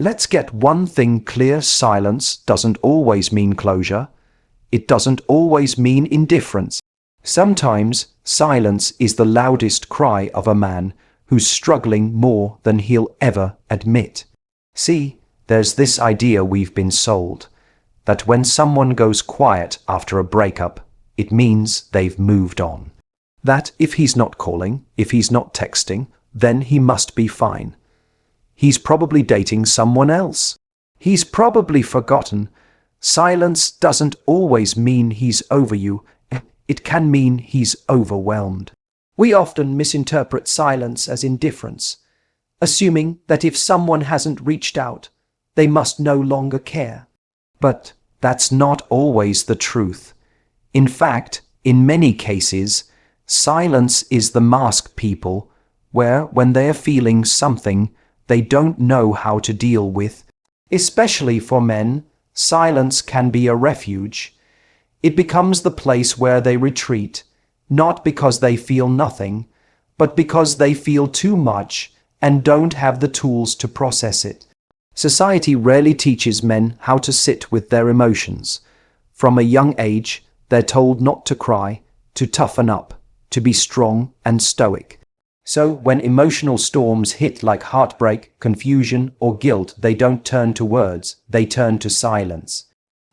Let's get one thing clear: silence doesn't always mean closure. It doesn't always mean indifference. Sometimes silence is the loudest cry of a man who's struggling more than he'll ever admit. See, there's this idea we've been sold, that when someone goes quiet after a breakup, it means they've moved on. That if he's not calling, if he's not texting, then he must be fine. He's probably dating someone else. He's probably forgotten. Silence doesn't always mean he's over you. It can mean he's overwhelmed. We often misinterpret silence as indifference, assuming that if someone hasn't reached out, they must no longer care. But that's not always the truth. In fact, in many cases, silence is the mask people wear when they're feeling something they don't know how to deal with. Especially for men, silence can be a refuge. It becomes the place where they retreat, not because they feel nothing, but because they feel too much and don't have the tools to process it. Society rarely teaches men how to sit with their emotions. From a young age, they're told not to cry, to toughen up, to be strong and stoic. So when emotional storms hit like heartbreak, confusion, or guilt, they don't turn to words, they turn to silence.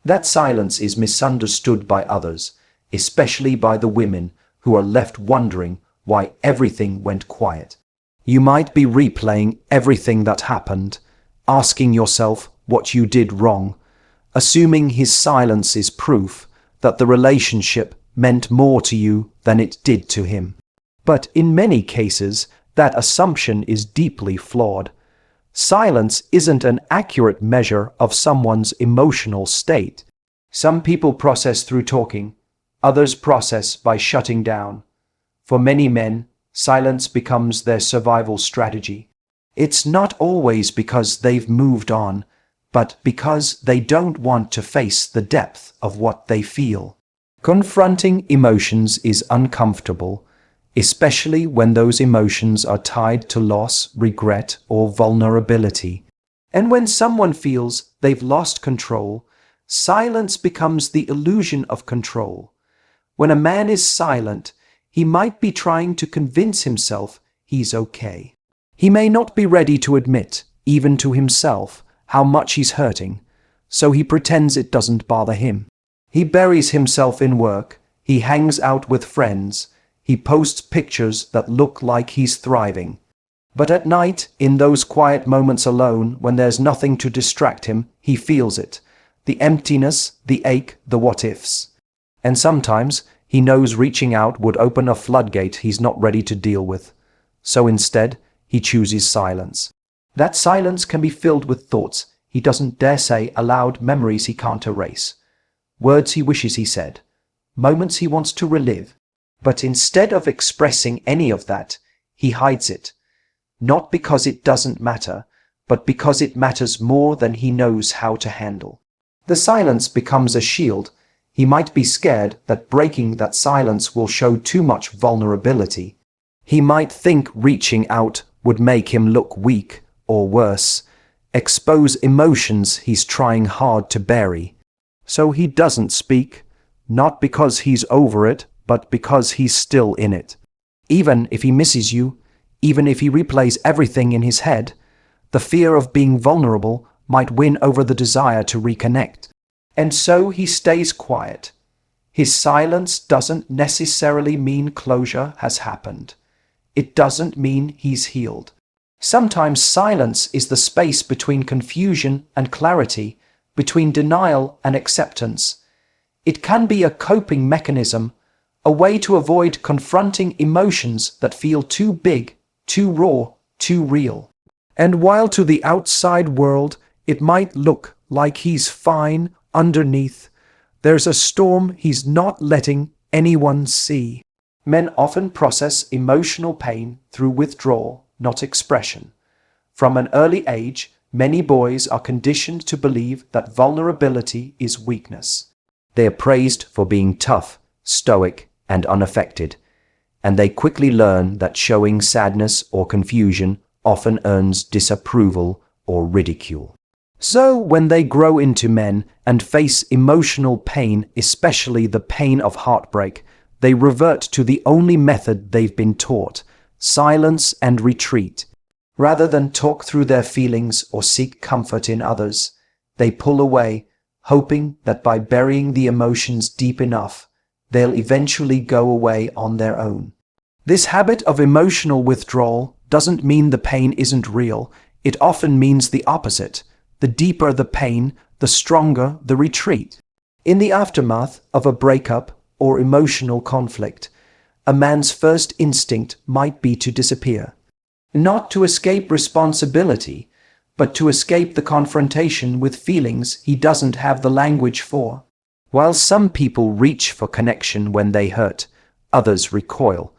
That silence is misunderstood by others, especially by the women who are left wondering why everything went quiet. You might be replaying everything that happened, asking yourself what you did wrong, assuming his silence is proof that the relationship meant more to you than it did to him. But in many cases, that assumption is deeply flawed. Silence isn't an accurate measure of someone's emotional state. Some people process through talking, others process by shutting down. For many men, silence becomes their survival strategy. It's not always because they've moved on, but because they don't want to face the depth of what they feel. Confronting emotions is uncomfortable, especially when those emotions are tied to loss, regret, or vulnerability. And when someone feels they've lost control, silence becomes the illusion of control. When a man is silent, he might be trying to convince himself he's okay. He may not be ready to admit, even to himself, how much he's hurting, so he pretends it doesn't bother him. He buries himself in work, he hangs out with friends, he posts pictures that look like he's thriving. But at night, in those quiet moments alone, when there's nothing to distract him, he feels it. The emptiness, the ache, the what-ifs. And sometimes, he knows reaching out would open a floodgate he's not ready to deal with. So instead, he chooses silence. That silence can be filled with thoughts he doesn't dare say aloud, memories he can't erase, words he wishes he said, moments he wants to relive. But instead of expressing any of that, he hides it. Not because it doesn't matter, but because it matters more than he knows how to handle. The silence becomes a shield. He might be scared that breaking that silence will show too much vulnerability. He might think reaching out would make him look weak, or worse, expose emotions he's trying hard to bury. So he doesn't speak, not because he's over it, but because he's still in it. Even if he misses you, even if he replays everything in his head, the fear of being vulnerable might win over the desire to reconnect. And so he stays quiet. His silence doesn't necessarily mean closure has happened. It doesn't mean he's healed. Sometimes silence is the space between confusion and clarity, between denial and acceptance. It can be a coping mechanism, a way to avoid confronting emotions that feel too big, too raw, too real. And while to the outside world it might look like he's fine, underneath, there's a storm he's not letting anyone see. Men often process emotional pain through withdrawal, not expression. From an early age, many boys are conditioned to believe that vulnerability is weakness. They are praised for being tough, stoic, and unaffected, and they quickly learn that showing sadness or confusion often earns disapproval or ridicule. So when they grow into men and face emotional pain, especially the pain of heartbreak, they revert to the only method they've been taught: silence and retreat. Rather than talk through their feelings or seek comfort in others, they pull away, hoping that by burying the emotions deep enough, they'll eventually go away on their own. This habit of emotional withdrawal doesn't mean the pain isn't real. It often means the opposite. The deeper the pain, the stronger the retreat. In the aftermath of a breakup or emotional conflict, a man's first instinct might be to disappear. Not to escape responsibility, but to escape the confrontation with feelings he doesn't have the language for. While some people reach for connection when they hurt, others recoil.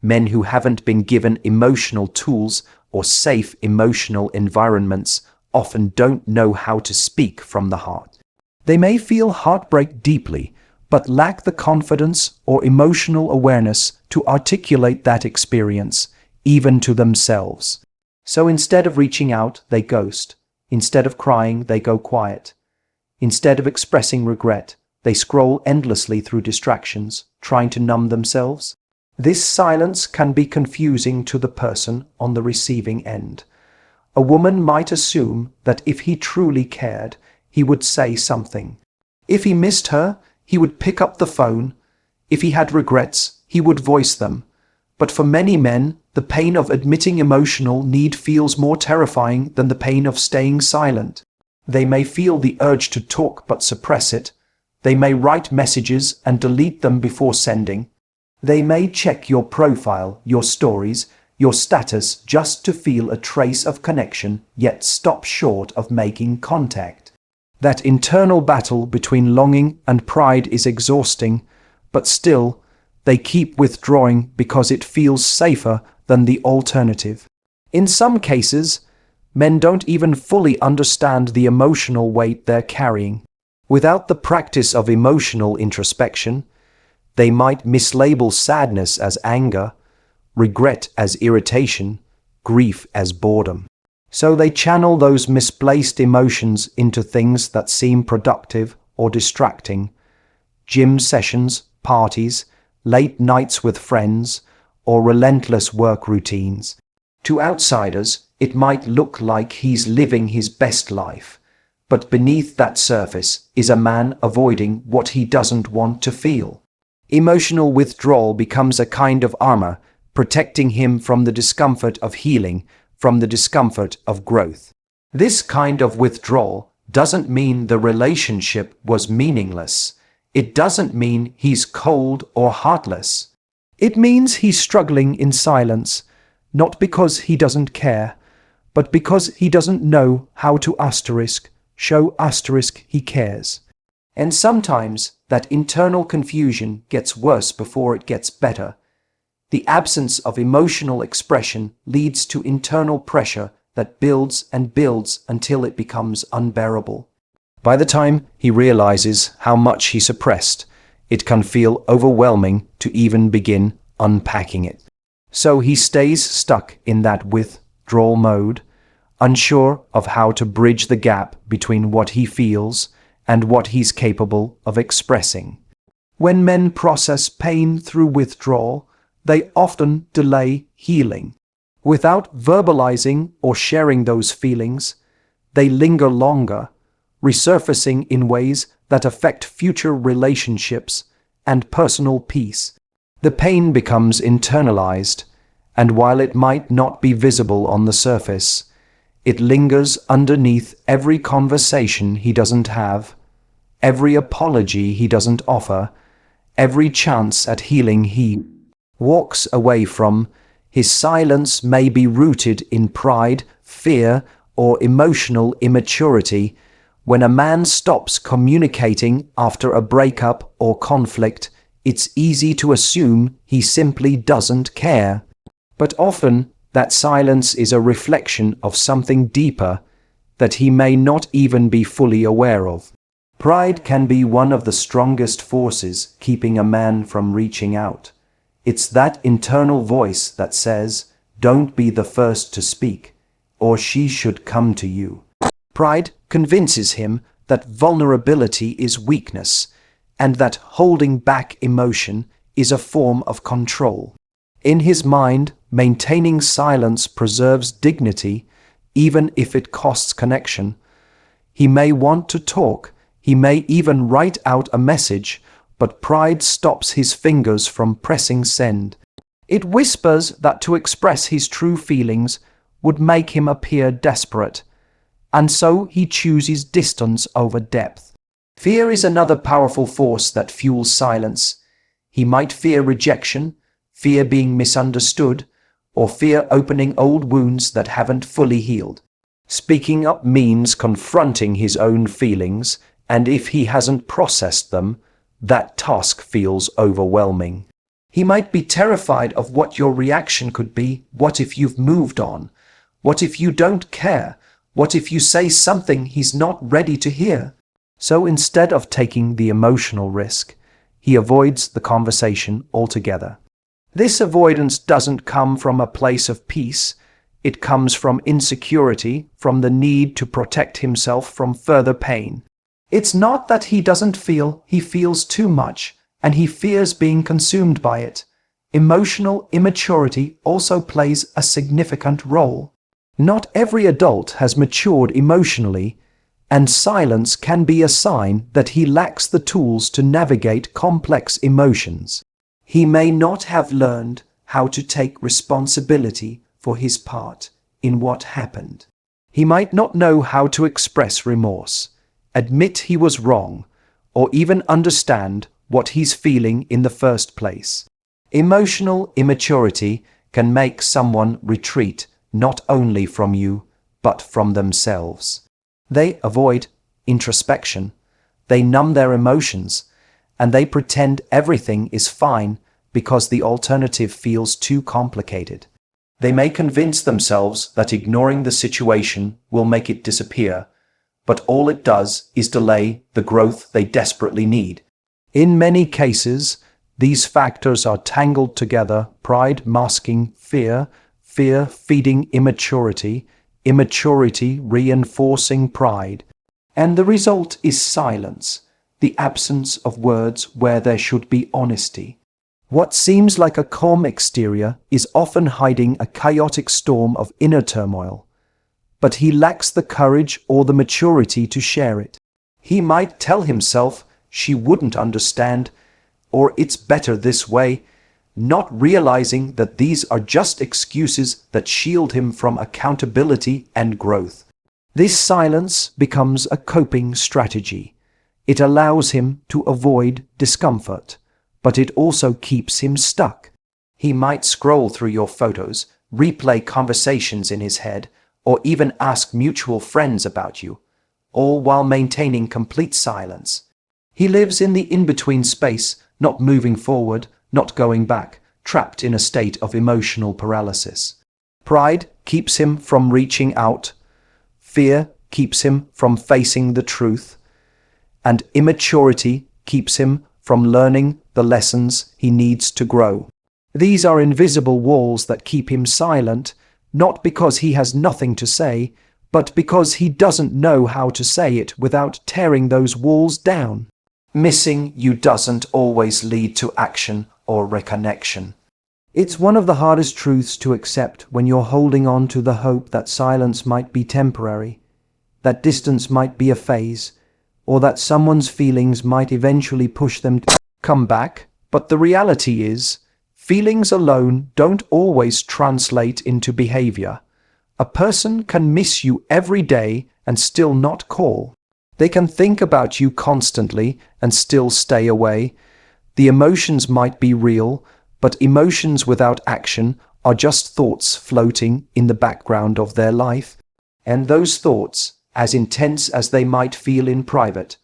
Men who haven't been given emotional tools or safe emotional environments often don't know how to speak from the heart. They may feel heartbreak deeply, but lack the confidence or emotional awareness to articulate that experience, even to themselves. So instead of reaching out, they ghost. Instead of crying, they go quiet. Instead of expressing regret, they scroll endlessly through distractions, trying to numb themselves. This silence can be confusing to the person on the receiving end. A woman might assume that if he truly cared, he would say something. If he missed her, he would pick up the phone. If he had regrets, he would voice them. But for many men, the pain of admitting emotional need feels more terrifying than the pain of staying silent. They may feel the urge to talk but suppress it. They may write messages and delete them before sending. They may check your profile, your stories, your status just to feel a trace of connection, yet stop short of making contact. That internal battle between longing and pride is exhausting, but still, they keep withdrawing because it feels safer than the alternative. In some cases, men don't even fully understand the emotional weight they're carrying. Without the practice of emotional introspection, they might mislabel sadness as anger, regret as irritation, grief as boredom. So they channel those misplaced emotions into things that seem productive or distracting: gym sessions, parties, late nights with friends, or relentless work routines. To outsiders, it might look like he's living his best life, but beneath that surface is a man avoiding what he doesn't want to feel. Emotional withdrawal becomes a kind of armor, protecting him from the discomfort of healing, from the discomfort of growth. This kind of withdrawal doesn't mean the relationship was meaningless. It doesn't mean he's cold or heartless. It means he's struggling in silence, not because he doesn't care, but because he doesn't know how to show he cares. And sometimes that internal confusion gets worse before it gets better. The absence of emotional expression leads to internal pressure that builds and builds until it becomes unbearable. By the time he realizes how much he suppressed, it can feel overwhelming to even begin unpacking it. So he stays stuck in that withdrawal mode, unsure of how to bridge the gap between what he feels and what he's capable of expressing. When men process pain through withdrawal, they often delay healing. Without verbalizing or sharing those feelings, they linger longer, resurfacing in ways that affect future relationships and personal peace. The pain becomes internalized, and while it might not be visible on the surface, it lingers underneath every conversation he doesn't have, every apology he doesn't offer, every chance at healing he walks away from. His silence may be rooted in pride, fear, or emotional immaturity. When a man stops communicating after a breakup or conflict, it's easy to assume he simply doesn't care. But often, that silence is a reflection of something deeper that he may not even be fully aware of. Pride can be one of the strongest forces keeping a man from reaching out. It's that internal voice that says, "Don't be the first to speak," or "She should come to you." Pride convinces him that vulnerability is weakness, and that holding back emotion is a form of control. In his mind, maintaining silence preserves dignity, even if it costs connection. He may want to talk, he may even write out a message, but pride stops his fingers from pressing send. It whispers that to express his true feelings would make him appear desperate, and so he chooses distance over depth. Fear is another powerful force that fuels silence. He might fear rejection, fear being misunderstood, or fear opening old wounds that haven't fully healed. Speaking up means confronting his own feelings, and if he hasn't processed them, that task feels overwhelming. He might be terrified of what your reaction could be. What if you've moved on? What if you don't care? What if you say something he's not ready to hear? So instead of taking the emotional risk, he avoids the conversation altogether. This avoidance doesn't come from a place of peace. It comes from insecurity, from the need to protect himself from further pain. It's not that he doesn't feel, he feels too much, and he fears being consumed by it. Emotional immaturity also plays a significant role. Not every adult has matured emotionally, and silence can be a sign that he lacks the tools to navigate complex emotions. He may not have learned how to take responsibility for his part in what happened. He might not know how to express remorse, admit he was wrong, or even understand what he's feeling in the first place. Emotional immaturity can make someone retreat not only from you, but from themselves. They avoid introspection, they numb their emotions, and they pretend everything is fine because the alternative feels too complicated. They may convince themselves that ignoring the situation will make it disappear, but all it does is delay the growth they desperately need. In many cases, these factors are tangled together: pride masking fear, fear feeding immaturity, immaturity reinforcing pride. And the result is silence, the absence of words where there should be honesty. What seems like a calm exterior is often hiding a chaotic storm of inner turmoil. But he lacks the courage or the maturity to share it. He might tell himself she wouldn't understand, or it's better this way, not realizing that these are just excuses that shield him from accountability and growth. This silence becomes a coping strategy. It allows him to avoid discomfort, but it also keeps him stuck. He might scroll through your photos, replay conversations in his head, or even ask mutual friends about you, all while maintaining complete silence. He lives in the in-between space, not moving forward, not going back, trapped in a state of emotional paralysis. Pride keeps him from reaching out, fear keeps him from facing the truth, and immaturity keeps him from learning the lessons he needs to grow. These are invisible walls that keep him silent, not because he has nothing to say, but because he doesn't know how to say it without tearing those walls down. Missing you doesn't always lead to action or reconnection. It's one of the hardest truths to accept when you're holding on to the hope that silence might be temporary, that distance might be a phase, or that someone's feelings might eventually push them to come back. But the reality is, feelings alone don't always translate into behavior. A person can miss you every day and still not call. They can think about you constantly and still stay away. The emotions might be real, but emotions without action are just thoughts floating in the background of their life. And those thoughts, as intense as they might feel in private,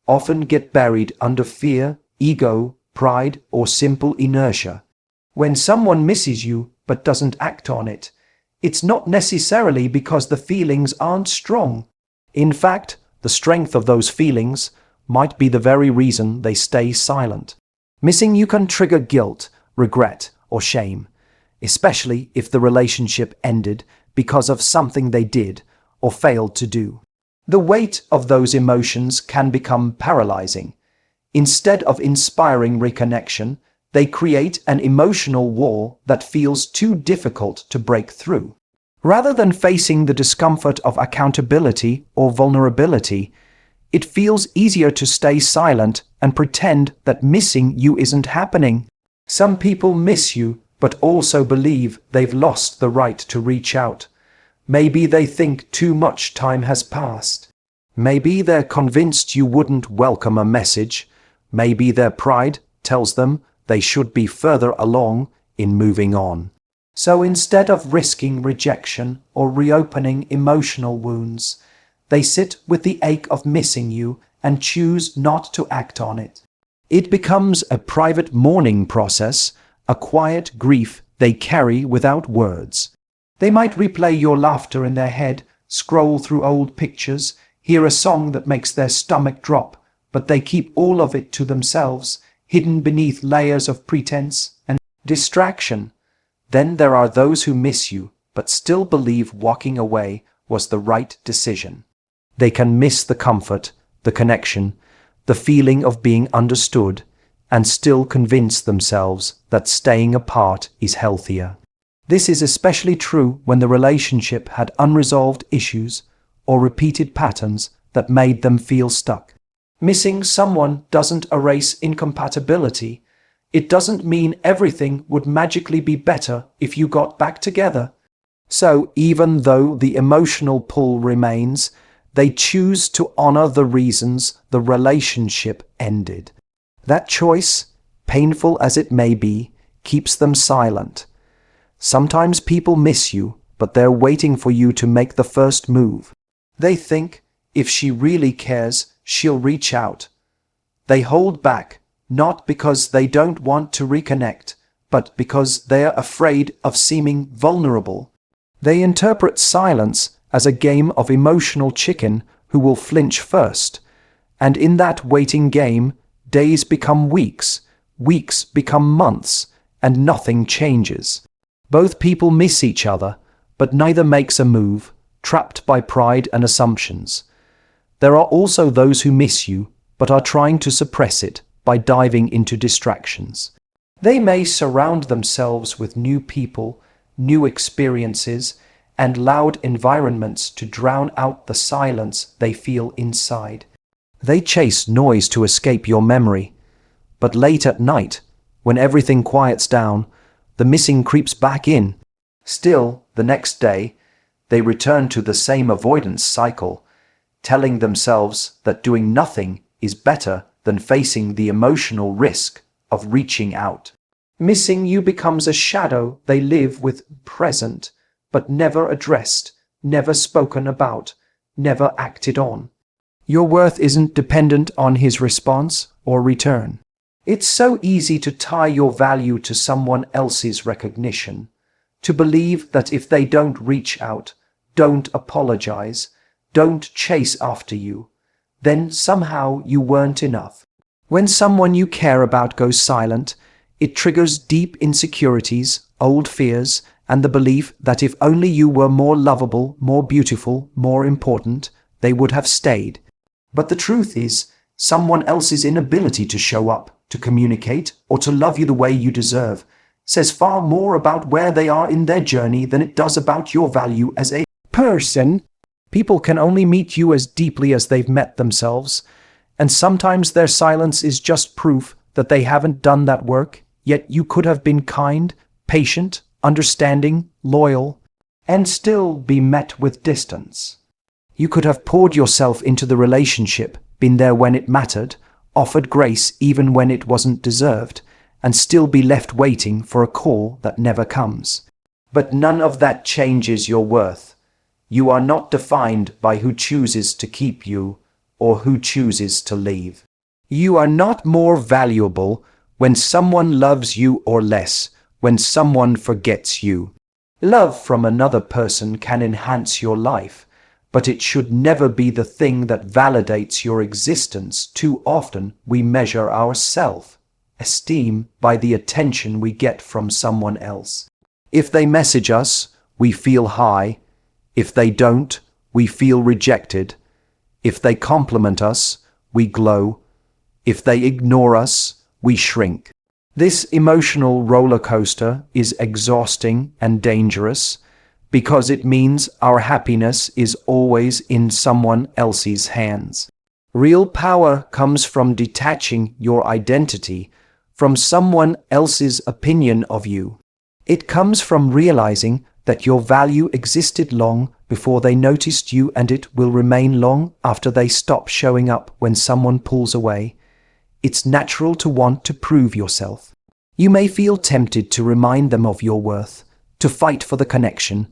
often get buried under fear, ego, pride, or simple inertia. When someone misses you but doesn't act on it, it's not necessarily because the feelings aren't strong. In fact, the strength of those feelings might be the very reason they stay silent. Missing you can trigger guilt, regret, or shame, especially if the relationship ended because of something they did or failed to do. The weight of those emotions can become paralyzing. Instead of inspiring reconnection, they create an emotional wall that feels too difficult to break through. Rather than facing the discomfort of accountability or vulnerability, it feels easier to stay silent and pretend that missing you isn't happening. Some people miss you, but also believe they've lost the right to reach out. Maybe they think too much time has passed. Maybe they're convinced you wouldn't welcome a message. Maybe their pride tells them they should be further along in moving on. So instead of risking rejection or reopening emotional wounds, they sit with the ache of missing you and choose not to act on it. It becomes a private mourning process, a quiet grief they carry without words. They might replay your laughter in their head, scroll through old pictures, hear a song that makes their stomach drop, but they keep all of it to themselves, hidden beneath layers of pretense and distraction. Then there are those who miss you, but still believe walking away was the right decision. They can miss the comfort, the connection, the feeling of being understood, and still convince themselves that staying apart is healthier. This is especially true when the relationship had unresolved issues or repeated patterns that made them feel stuck. Missing someone doesn't erase incompatibility. It doesn't mean everything would magically be better if you got back together. So even though the emotional pull remains, they choose to honor the reasons the relationship ended. That choice, painful as it may be, keeps them silent. Sometimes people miss you, but they're waiting for you to make the first move. They think, if she really cares, she'll reach out. They hold back, not because they don't want to reconnect, but because they're afraid of seeming vulnerable. They interpret silence as a game of emotional chicken who will flinch first. And in that waiting game, days become weeks, weeks become months, and nothing changes. Both people miss each other, but neither makes a move, trapped by pride and assumptions. There are also those who miss you, but are trying to suppress it by diving into distractions. They may surround themselves with new people, new experiences, and loud environments to drown out the silence they feel inside. They chase noise to escape your memory, but late at night, when everything quiets down, the missing creeps back in. Still, the next day, they return to the same avoidance cycle, telling themselves that doing nothing is better than facing the emotional risk of reaching out. Missing you becomes a shadow they live with present, but never addressed, never spoken about, never acted on. Your worth isn't dependent on his response or return. It's so easy to tie your value to someone else's recognition, to believe that if they don't reach out, don't apologize, don't chase after you, then somehow you weren't enough. When someone you care about goes silent, it triggers deep insecurities, old fears, and the belief that if only you were more lovable, more beautiful, more important, they would have stayed. But the truth is, someone else's inability to show up, to communicate, or to love you the way you deserve says far more about where they are in their journey than it does about your value as a person. People can only meet you as deeply as they've met themselves, and sometimes their silence is just proof that they haven't done that work, yet you could have been kind, patient, understanding, loyal, and still be met with distance. You could have poured yourself into the relationship, been there when it mattered, offered grace even when it wasn't deserved, and still be left waiting for a call that never comes. But none of that changes your worth. You are not defined by who chooses to keep you or who chooses to leave. You are not more valuable when someone loves you or less when someone forgets you. Love from another person can enhance your life, but it should never be the thing that validates your existence. Too often we measure our self-esteem by the attention we get from someone else. If they message us, we feel high. If they don't, we feel rejected. If they compliment us, we glow. If they ignore us, we shrink. This emotional roller coaster is exhausting and dangerous because it means our happiness is always in someone else's hands. Real power comes from detaching your identity from someone else's opinion of you. It comes from realizing that your value existed long before they noticed you, and it will remain long after they stop showing up when someone pulls away. It's natural to want to prove yourself. You may feel tempted to remind them of your worth, to fight for the connection,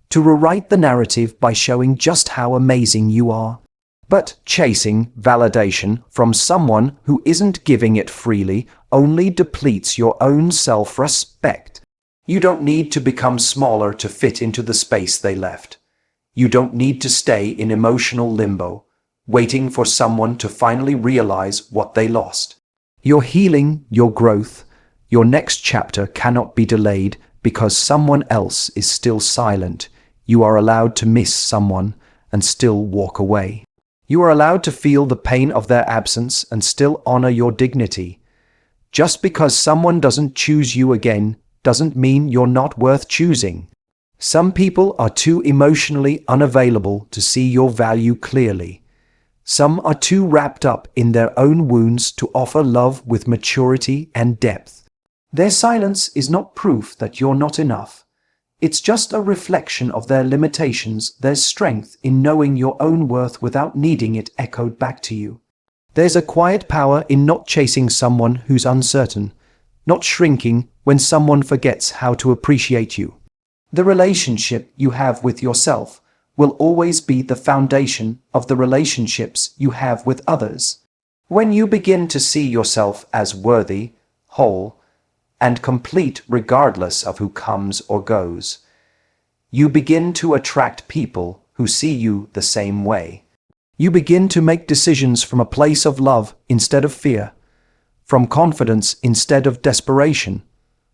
to rewrite the narrative by showing just how amazing you are. But chasing validation from someone who isn't giving it freely only depletes your own self-respect. You don't need to become smaller to fit into the space they left. You don't need to stay in emotional limbo, waiting for someone to finally realize what they lost. Your healing, your growth, your next chapter cannot be delayed because someone else is still silent. You are allowed to miss someone and still walk away. You are allowed to feel the pain of their absence and still honor your dignity. Just because someone doesn't choose you again doesn't mean you're not worth choosing. Some people are too emotionally unavailable to see your value clearly. Some are too wrapped up in their own wounds to offer love with maturity and depth. Their silence is not proof that you're not enough. It's just a reflection of their limitations, their strength in knowing your own worth without needing it echoed back to you. There's a quiet power in not chasing someone who's uncertain, not shrinking when someone forgets how to appreciate you. The relationship you have with yourself will always be the foundation of the relationships you have with others. When you begin to see yourself as worthy, whole, and complete regardless of who comes or goes, you begin to attract people who see you the same way. You begin to make decisions from a place of love instead of fear, from confidence instead of desperation,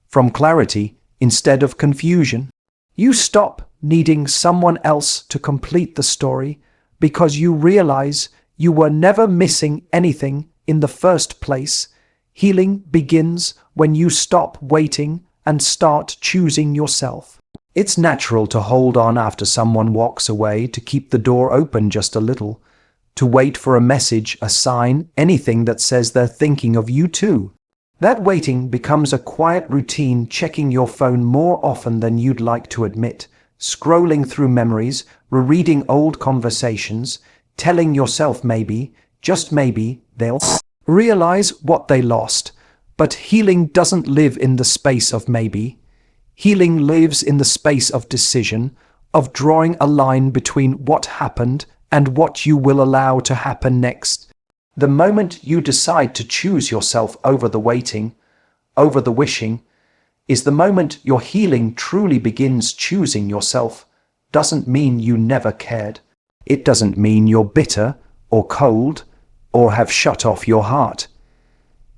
from clarity instead of confusion. You stop needing someone else to complete the story because you realize you were never missing anything in the first place. Healing begins when you stop waiting and start choosing yourself. It's natural to hold on after someone walks away, to keep the door open just a little, to wait for a message, a sign, anything that says they're thinking of you too. That waiting becomes a quiet routine, checking your phone more often than you'd like to admit, scrolling through memories, rereading old conversations, telling yourself maybe, just maybe, they'll realize what they lost. But healing doesn't live in the space of maybe. Healing lives in the space of decision, of drawing a line between what happened and what you will allow to happen next. The moment you decide to choose yourself over the waiting, over the wishing, is the moment your healing truly begins. Choosing yourself doesn't mean you never cared. It doesn't mean you're bitter or cold or have shut off your heart.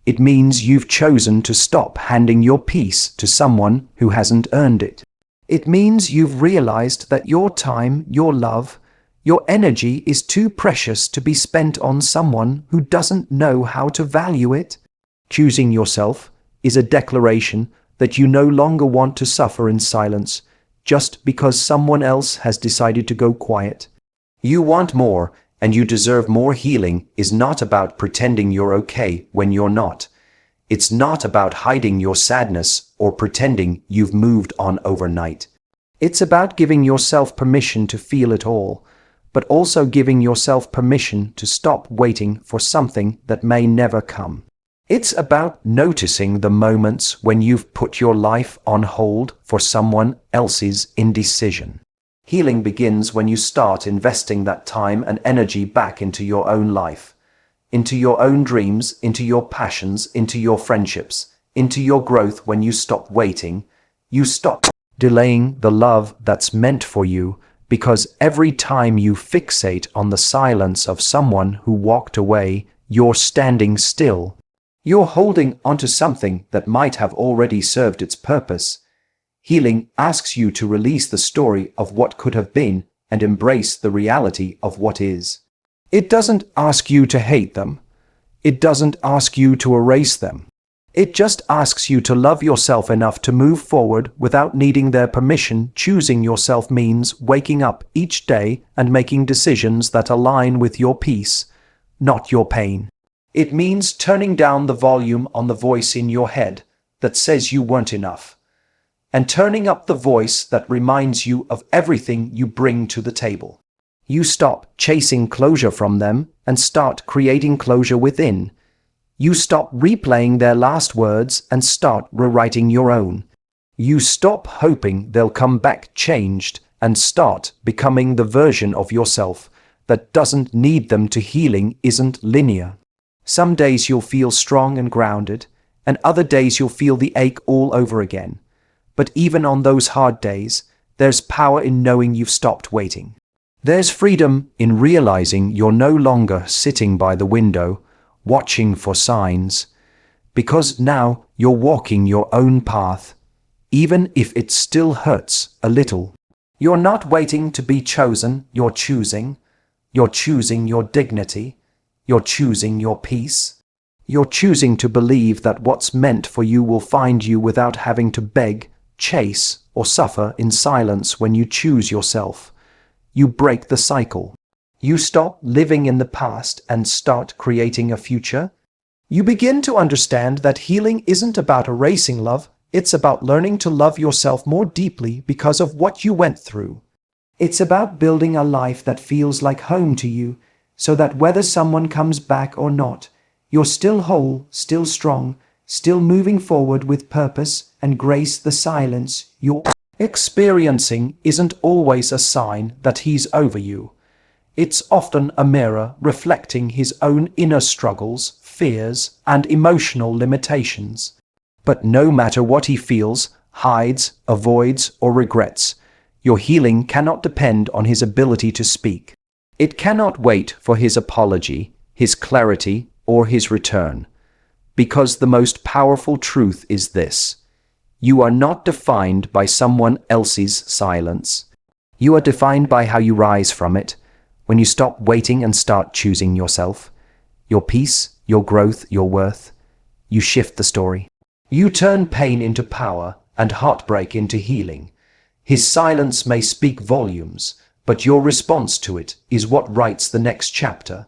It means you've chosen to stop handing your peace to someone who hasn't earned it. It means you've realized that your time, your love, your energy is too precious to be spent on someone who doesn't know how to value it. Choosing yourself is a declaration that you no longer want to suffer in silence just because someone else has decided to go quiet. You want more, and you deserve more. Healing is not about pretending you're okay when you're not. It's not about hiding your sadness or pretending you've moved on overnight. It's about giving yourself permission to feel it all, but also giving yourself permission to stop waiting for something that may never come. It's about noticing the moments when you've put your life on hold for someone else's indecision. Healing begins when you start investing that time and energy back into your own life, into your own dreams, into your passions, into your friendships, into your growth. When you stop waiting, you stop delaying the love that's meant for you, because every time you fixate on the silence of someone who walked away, you're standing still. You're holding onto something that might have already served its purpose. Healing asks you to release the story of what could have been and embrace the reality of what is. It doesn't ask you to hate them. It doesn't ask you to erase them. It just asks you to love yourself enough to move forward without needing their permission. Choosing yourself means waking up each day and making decisions that align with your peace, not your pain. It means turning down the volume on the voice in your head that says you weren't enough, and turning up the voice that reminds you of everything you bring to the table. You stop chasing closure from them and start creating closure within. You stop replaying their last words and start rewriting your own. You stop hoping they'll come back changed and start becoming the version of yourself that doesn't need them to. Healing isn't linear. Some days you'll feel strong and grounded, and other days you'll feel the ache all over again. But even on those hard days, there's power in knowing you've stopped waiting. There's freedom in realizing you're no longer sitting by the window, watching for signs, because now you're walking your own path, even if it still hurts a little. You're not waiting to be chosen, you're choosing. You're choosing your dignity. You're choosing your peace. You're choosing to believe that what's meant for you will find you without having to beg, chase, or suffer in silence. When you choose yourself, you break the cycle. You stop living in the past and start creating a future. You begin to understand that healing isn't about erasing love, it's about learning to love yourself more deeply because of what you went through. It's about building a life that feels like home to you, so that whether someone comes back or not, you're still whole, still strong, still moving forward with purpose and grace. The silence you're experiencing isn't always a sign that he's over you. It's often a mirror reflecting his own inner struggles, fears, and emotional limitations. But no matter what he feels, hides, avoids, or regrets, your healing cannot depend on his ability to speak. It cannot wait for his apology, his clarity, or his return. Because the most powerful truth is this: you are not defined by someone else's silence. You are defined by how you rise from it. When you stop waiting and start choosing yourself, your peace, your growth, your worth, you shift the story. You turn pain into power and heartbreak into healing. His silence may speak volumes, but your response to it is what writes the next chapter.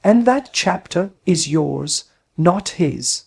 And that chapter is yours, not his.